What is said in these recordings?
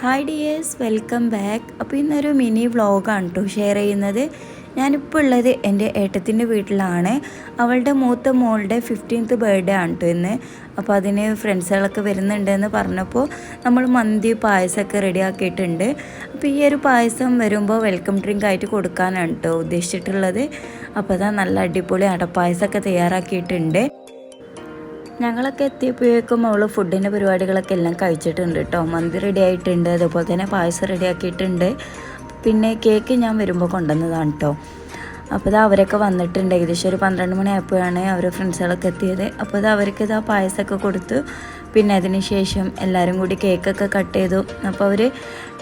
Hi dears, welcome back. അപ്പോൾ ഇന്നൊരു mini വ്ളോഗാണ് കേട്ടോ ഷെയർ ചെയ്യുന്നത്. ഞാനിപ്പോൾ ഉള്ളത് എൻ്റെ ഏട്ടത്തിൻ്റെ വീട്ടിലാണ്. അവളുടെ മൂത്ത മോളുടെ 15th ബർത്ത്ഡേ ആണ് കേട്ടോ ഇന്ന്. അപ്പോൾ അതിന് ഫ്രണ്ട്സുകളൊക്കെ വരുന്നുണ്ടെന്ന് പറഞ്ഞപ്പോൾ നമ്മൾ മന്തി പായസമൊക്കെ റെഡിയാക്കിയിട്ടുണ്ട്. അപ്പോൾ ഈ ഒരു പായസം വരുമ്പോൾ വെൽക്കം ഡ്രിങ്ക് ആയിട്ട് കൊടുക്കാനാണ് കേട്ടോ ഉദ്ദേശിച്ചിട്ടുള്ളത്. അപ്പോൾ അതാ നല്ല അടിപൊളി അടപ്പായസമൊക്കെ തയ്യാറാക്കിയിട്ടുണ്ട്. ഞങ്ങളൊക്കെ എത്തിയപ്പോഴേക്കും അവൾ ഫുഡിൻ്റെ പരിപാടികളൊക്കെ എല്ലാം കഴിച്ചിട്ടുണ്ട് കേട്ടോ. മന്തി റെഡി ആയിട്ടുണ്ട്, അതുപോലെ തന്നെ പായസം റെഡിയാക്കിയിട്ടുണ്ട്. പിന്നെ കേക്ക് ഞാൻ വരുമ്പോൾ കൊണ്ടുവന്നതാണ് കേട്ടോ. അപ്പോൾ ഇത് അവരൊക്കെ വന്നിട്ടുണ്ട്. ഏകദേശം ഒരു 12 മണിയായപ്പോഴാണ് അവർ ഫ്രണ്ട്സുകളൊക്കെ എത്തിയത്. അപ്പോൾ ഇത് അവർക്ക് ഇതാ പായസമൊക്കെ കൊടുത്തു. പിന്നെ അതിന് ശേഷം എല്ലാവരും കൂടി കേക്കൊക്കെ കട്ട് ചെയ്തു. അപ്പോൾ അവർ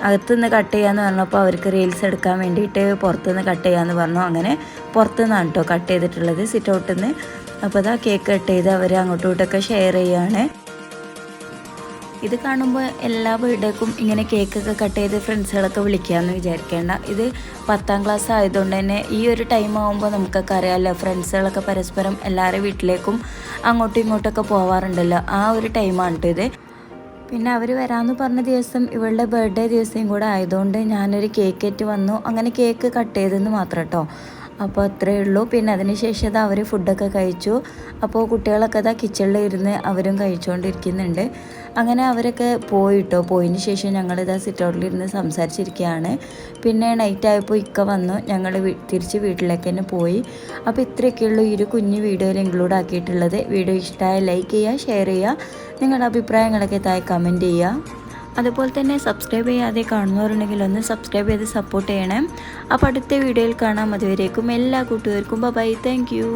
അകത്തുനിന്ന് കട്ട് ചെയ്യാമെന്ന് പറഞ്ഞപ്പോൾ അവർക്ക് റീൽസ് എടുക്കാൻ വേണ്ടിയിട്ട് പുറത്തുനിന്ന് കട്ട് ചെയ്യാമെന്ന് പറഞ്ഞു. അങ്ങനെ പുറത്തുനിന്നാണ് കേട്ടോ കട്ട് ചെയ്തിട്ടുള്ളത്, സിറ്റ് ഔട്ടിൽ നിന്ന്. അപ്പോൾ അതാ കേക്ക് കട്ട് ചെയ്ത് അവർ അങ്ങോട്ടും ഇങ്ങോട്ടൊക്കെ ഷെയർ ചെയ്യുകയാണ്. ഇത് കാണുമ്പോൾ എല്ലാ ബർത്ത്ഡേക്കും ഇങ്ങനെ കേക്കൊക്കെ കട്ട് ചെയ്ത് ഫ്രണ്ട്സുകളൊക്കെ വിളിക്കാമെന്ന് വിചാരിക്കേണ്ട. ഇത് 10ാം ക്ലാസ് ആയതുകൊണ്ട് തന്നെ ഈ ഒരു ടൈം ആകുമ്പോൾ നമുക്കൊക്കെ അറിയാമല്ലോ, ഫ്രണ്ട്സുകളൊക്കെ പരസ്പരം എല്ലാവരുടെ വീട്ടിലേക്കും അങ്ങോട്ടും ഇങ്ങോട്ടൊക്കെ പോവാറുണ്ടല്ലോ. ആ ഒരു ടൈമാണ് കേട്ടോ ഇത്. പിന്നെ അവർ വരാമെന്ന് പറഞ്ഞ ദിവസം ഇവളുടെ ബർത്ത്ഡേ ദിവസം കൂടെ ആയതുകൊണ്ട് ഞാനൊരു കേക്ക് വന്നു. അങ്ങനെ കേക്ക് കട്ട് ചെയ്തെന്ന് മാത്രം കേട്ടോ. അപ്പോൾ അത്രയേ ഉള്ളൂ. പിന്നെ അതിന് ശേഷം അത് അവർ ഫുഡൊക്കെ കഴിച്ചു. അപ്പോൾ കുട്ടികളൊക്കെ അതാ കിച്ചണിൽ ഇരുന്ന് അവരും കഴിച്ചുകൊണ്ടിരിക്കുന്നുണ്ട്. അങ്ങനെ അവരൊക്കെ പോയിട്ടോ. പോയതിന് ശേഷം ഞങ്ങളിതാ സിറ്റ് ഔട്ടിലിരുന്ന് സംസാരിച്ചിരിക്കുകയാണ്. പിന്നെ നൈറ്റ് ആയപ്പോൾ ഇക്ക വന്നു. ഞങ്ങൾ തിരിച്ച് വീട്ടിലേക്ക് തന്നെ പോയി. അപ്പോൾ ഇത്രയൊക്കെയുള്ളൂ ഈ ഒരു കുഞ്ഞു വീഡിയോയിൽ ഇൻക്ലൂഡ് ആക്കിയിട്ടുള്ളത്. വീഡിയോ ഇഷ്ടമായ ലൈക്ക് ചെയ്യുക, ഷെയർ ചെയ്യുക, നിങ്ങളുടെ അഭിപ്രായങ്ങളൊക്കെ താഴെ കമൻറ്റ് ചെയ്യുക. അതുപോലെ തന്നെ സബ്സ്ക്രൈബ് ചെയ്യാതെ കാണുന്നവരുണ്ടെങ്കിൽ ഒന്ന് സബ്സ്ക്രൈബ് ചെയ്ത് സപ്പോർട്ട് ചെയ്യണം. അപ്പോൾ അടുത്ത വീഡിയോയിൽ കാണാം. അതുവരേക്കും എല്ലാ കൂട്ടുകാർക്കും ബൈ. Thank you.